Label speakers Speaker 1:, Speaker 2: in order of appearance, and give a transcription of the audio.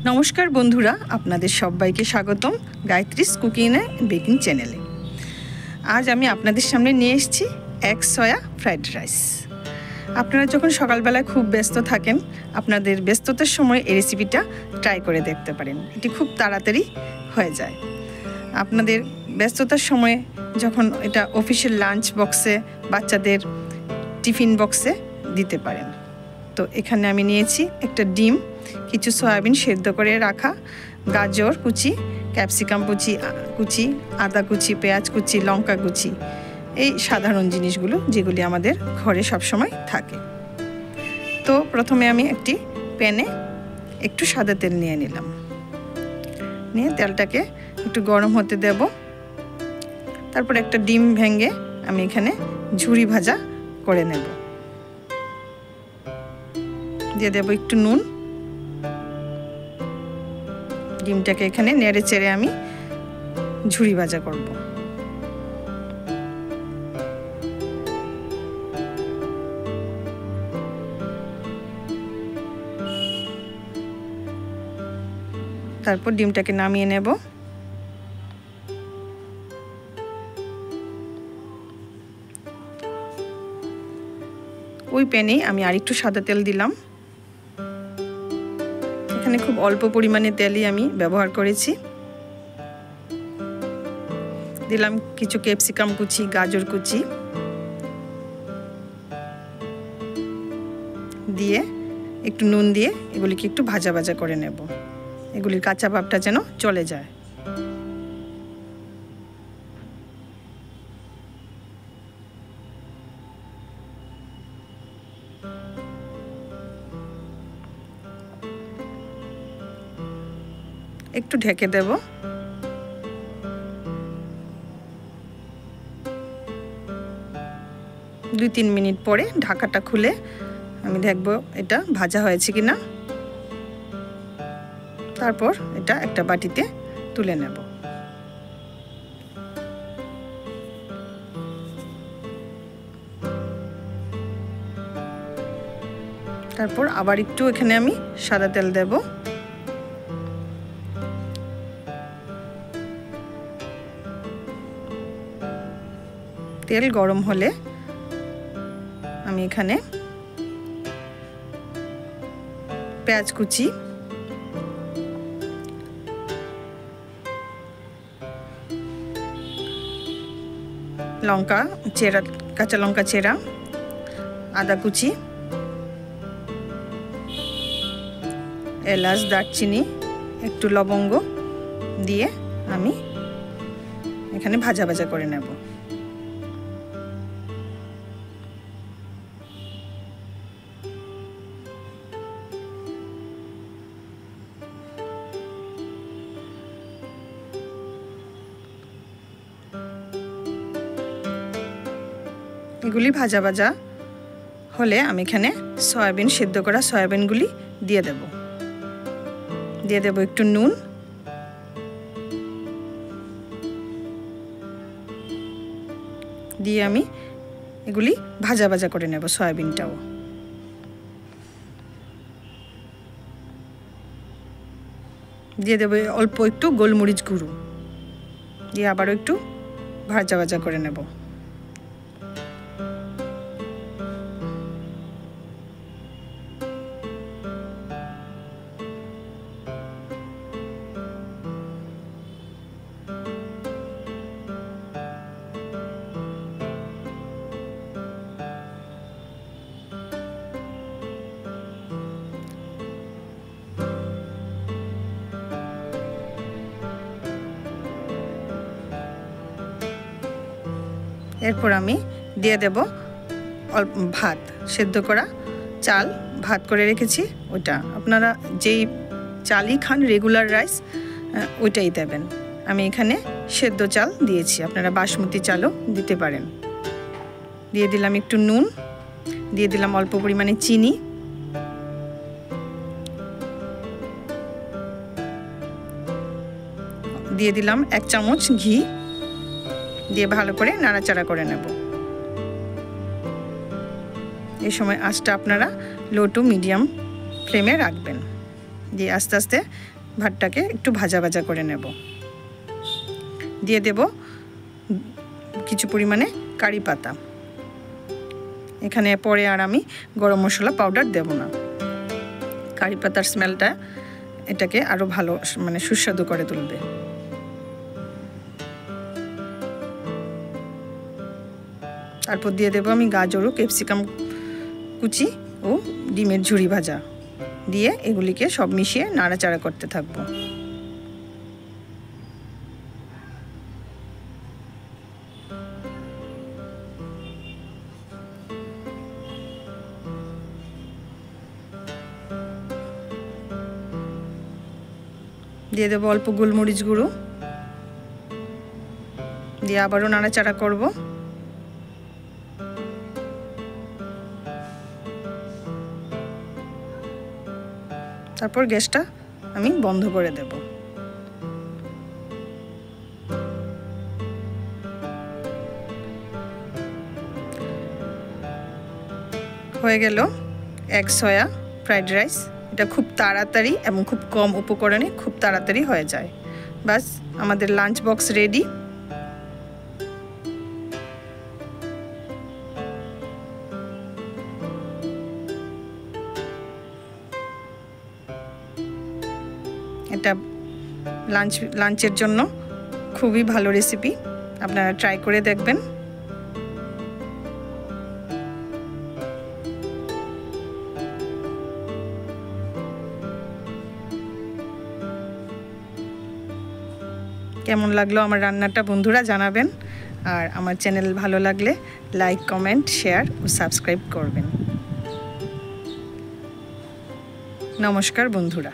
Speaker 1: নমস্কার বন্ধুরা, আপনাদের সবাইকে স্বাগতম গায়ত্রীস কুকিং এন্ড বেকিং চ্যানেলে। আজ আমি আপনাদের সামনে নিয়ে এসেছি এগ সয়া ফ্রাইড রাইস। আপনারা যখন সকালবেলায় খুব ব্যস্ত থাকেন, আপনাদের ব্যস্ততার সময় এই রেসিপিটা ট্রাই করে দেখতে পারেন। এটি খুব তাড়াতাড়ি হয়ে যায়। আপনাদের ব্যস্ততার সময়ে যখন এটা অফিসের লাঞ্চ বক্সে, বাচ্চাদের টিফিন বক্সে দিতে পারেন। তো এখানে আমি নিয়েছি একটা ডিম, কিছু সয়াবিন সেদ্ধ করে রাখা, গাজর কুচি, ক্যাপসিকাম কুচি, আদা কুচি, পেঁয়াজ কুচি, লঙ্কা কুচি, এই সাধারণ জিনিসগুলো যেগুলি আমাদের ঘরে সবসময় থাকে। তো প্রথমে আমি একটি প্যানে একটু সাদা তেল নিয়ে নিলাম। নিয়ে তেলটাকে একটু গরম হতে দেব। তারপর একটা ডিম ভেঙে আমি এখানে ঝুরি ভাজা করে নেব। দিয়ে দেব একটু নুন। ডিমটাকে এখানে নেড়ে চেড়ে আমি ঝুরি ভাজা করব। তারপর ডিমটাকে নামিয়ে নেব। ওই প্যানেই আমি আরেকটু সাদা তেল দিলাম। এখানে খুব অল্প পরিমাণে তেলই আমি ব্যবহার করেছি। দিলাম কিছু ক্যাপসিকাম কুচি, গাজর কুচি, দিয়ে একটু নুন দিয়ে এগুলিকে একটু ভাজা ভাজা করে নেব। এগুলির কাঁচা ভাবটা যেন চলে যায়। একটু ঢেকে দেব। 2-3 মিনিট পরে ঢাকাটা খুলে আমি দেখব এটা ভাজা হয়েছে কিনা। তারপর এটা একটা বাটিতে তুলে নেব। তারপর আবার একটু এখানে আমি সাদা তেল দেব। তেল গরম হলে আমি এখানে পেঁয়াজ কুচি, লঙ্কা চেরা, কাঁচা লঙ্কা চেরা, আদা কুচি, এলাচ, দারচিনি, একটু লবঙ্গ দিয়ে আমি এখানে ভাজা ভাজা করে নেব। এগুলি ভাজা ভাজা হলে আমি এখানে সয়াবিন, সেদ্ধ করা সয়াবিনগুলি দিয়ে দেব। দিয়ে দেব একটু নুন, দিয়ে আমি এগুলি ভাজা ভাজা করে নেব। সয়াবিনটাও দিয়ে দেব অল্প একটু গোলমরিচ গুঁড়ো, দিয়ে আবারও একটু ভাজা ভাজা করে নেব। এরপর আমি দিয়ে দেব অল্প ভাত, সেদ্ধ করা চাল ভাত করে রেখেছি। ওটা আপনারা যেই চালই খান, রেগুলার রাইস, ওইটাই দেবেন। আমি এখানে সেদ্ধ চাল দিয়েছি, আপনারা বাসমতি চালও দিতে পারেন। দিয়ে দিলাম একটু নুন, দিয়ে দিলাম অল্প পরিমাণে চিনি, দিয়ে দিলাম 1 চামচ ঘি, দিয়ে ভালো করে নাড়াচাড়া করে নেব। এই সময় আঁচটা আপনারা লো টু মিডিয়াম ফ্লেমে রাখবেন। দিয়ে আস্তে আস্তে ভাতটাকে একটু ভাজা ভাজা করে নেব। দিয়ে দেব কিছু পরিমাণে কারি পাতা। এখানে পরে আর আমি গরম মশলা পাউডার দেব না। কারি পাতার স্মেলটা এটাকে আরও ভালো মানে সুস্বাদু করে তুলবে। তারপর দিয়ে দেব আমি গাজর ও ক্যাপসিকাম কুচি ও ডিমের ঝুরি ভাজা দিয়ে এগুলিকে সব মিশিয়ে নাড়াচাড়া করতে থাকব। দিয়ে দেবো অল্প গোলমরিচ গুঁড়ো, দিয়ে আবারও নাড়াচাড়া করব। তারপর গ্যাসটা আমি বন্ধ করে দেব। হয়ে গেল এগ সয়া ফ্রাইড রাইস। এটা খুব তাড়াতাড়ি এবং খুব কম উপকরণে খুব তাড়াতাড়ি হয়ে যায়। বাস আমাদের লাঞ্চ বক্স রেডি। এটা লাঞ্চের জন্য খুবই ভালো রেসিপি, আপনারা ট্রাই করে দেখবেন। কেমন লাগলো আমার রান্নাটা বন্ধুরা জানাবেন, আর আমার চ্যানেল ভালো লাগলে লাইক, কমেন্ট, শেয়ার ও সাবস্ক্রাইব করবেন। নমস্কার বন্ধুরা।